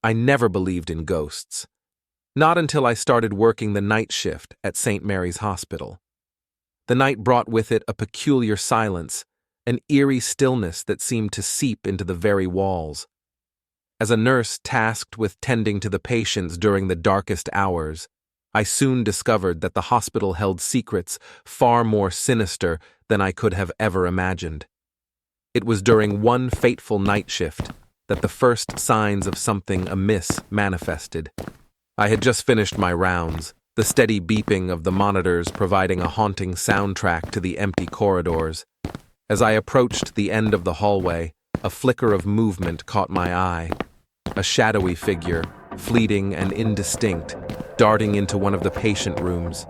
I never believed in ghosts. Not until I started working the night shift at St. Mary's Hospital. The night brought with it a peculiar silence, an eerie stillness that seemed to seep into the very walls. As a nurse tasked with tending to the patients during the darkest hours, I soon discovered that the hospital held secrets far more sinister than I could have ever imagined. It was during one fateful night shift that the first signs of something amiss manifested. I had just finished my rounds, the steady beeping of the monitors providing a haunting soundtrack to the empty corridors. As I approached the end of the hallway, a flicker of movement caught my eye. A shadowy figure, fleeting and indistinct, darting into one of the patient rooms.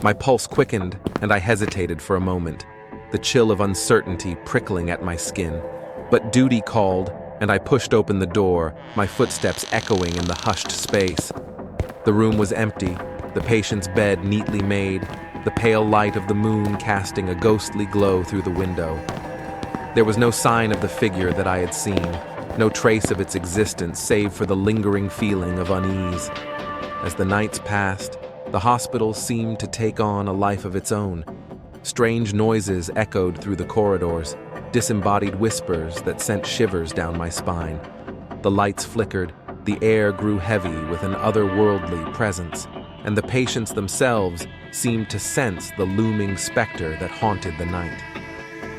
My pulse quickened, and I hesitated for a moment, the chill of uncertainty prickling at my skin. But duty called, and I pushed open the door, my footsteps echoing in the hushed space. The room was empty, the patient's bed neatly made, the pale light of the moon casting a ghostly glow through the window. There was no sign of the figure that I had seen, no trace of its existence save for the lingering feeling of unease. As the nights passed, the hospital seemed to take on a life of its own. Strange noises echoed through the corridors, disembodied whispers that sent shivers down my spine. The lights flickered, the air grew heavy with an otherworldly presence, and the patients themselves seemed to sense the looming specter that haunted the night.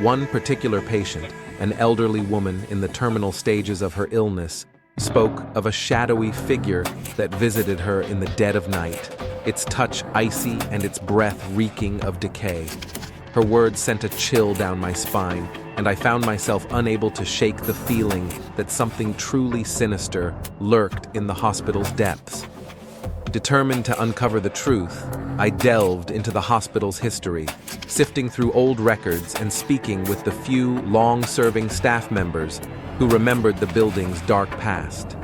One particular patient, an elderly woman in the terminal stages of her illness, spoke of a shadowy figure that visited her in the dead of night, its touch icy and its breath reeking of decay. Her words sent a chill down my spine, and I found myself unable to shake the feeling that something truly sinister lurked in the hospital's depths. Determined to uncover the truth, I delved into the hospital's history, sifting through old records and speaking with the few long-serving staff members who remembered the building's dark past.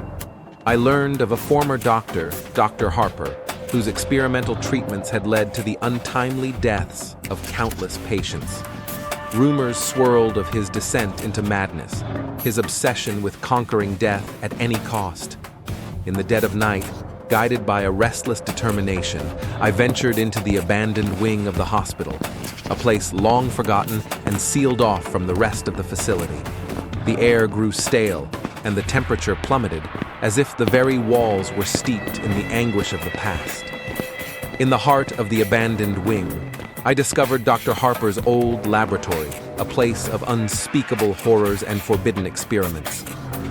I learned of a former doctor, Dr. Harper, whose experimental treatments had led to the untimely deaths of countless patients. Rumors swirled of his descent into madness, his obsession with conquering death at any cost. In the dead of night, guided by a restless determination, I ventured into the abandoned wing of the hospital, a place long forgotten and sealed off from the rest of the facility. The air grew stale, and the temperature plummeted, as if the very walls were steeped in the anguish of the past. In the heart of the abandoned wing, I discovered Dr. Harper's old laboratory, a place of unspeakable horrors and forbidden experiments.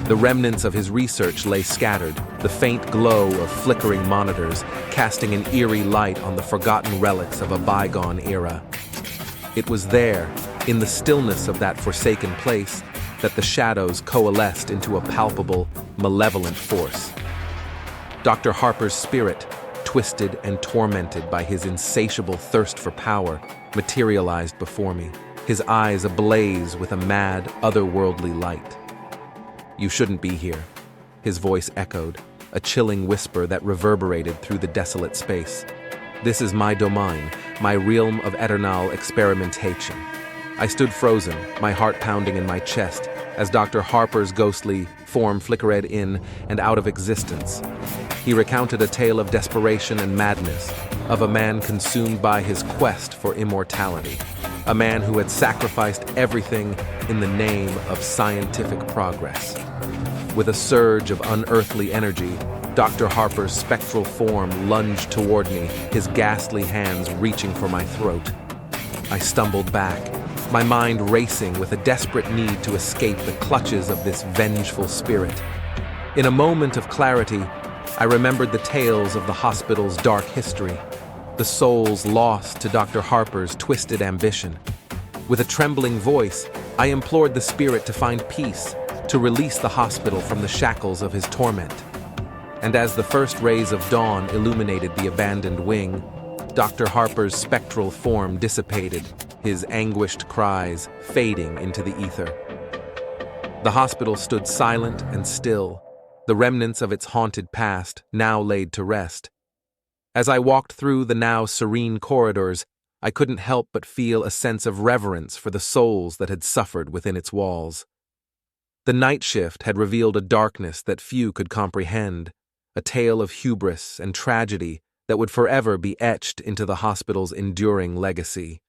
The remnants of his research lay scattered, the faint glow of flickering monitors casting an eerie light on the forgotten relics of a bygone era. It was there, in the stillness of that forsaken place, that the shadows coalesced into a palpable, malevolent force. Dr. Harper's spirit, twisted and tormented by his insatiable thirst for power, materialized before me, his eyes ablaze with a mad, otherworldly light. "You shouldn't be here," his voice echoed, a chilling whisper that reverberated through the desolate space. "This is my domain, my realm of eternal experimentation." I stood frozen, my heart pounding in my chest, as Dr. Harper's ghostly form flickered in and out of existence. He recounted a tale of desperation and madness, of a man consumed by his quest for immortality, a man who had sacrificed everything in the name of scientific progress. With a surge of unearthly energy, Dr. Harper's spectral form lunged toward me, his ghastly hands reaching for my throat. I stumbled back, my mind racing with a desperate need to escape the clutches of this vengeful spirit. In a moment of clarity, I remembered the tales of the hospital's dark history, the souls lost to Dr. Harper's twisted ambition. With a trembling voice, I implored the spirit to find peace, to release the hospital from the shackles of his torment. And as the first rays of dawn illuminated the abandoned wing, Dr. Harper's spectral form dissipated, his anguished cries fading into the ether. The hospital stood silent and still, the remnants of its haunted past now laid to rest. As I walked through the now serene corridors, I couldn't help but feel a sense of reverence for the souls that had suffered within its walls. The night shift had revealed a darkness that few could comprehend, a tale of hubris and tragedy that would forever be etched into the hospital's enduring legacy.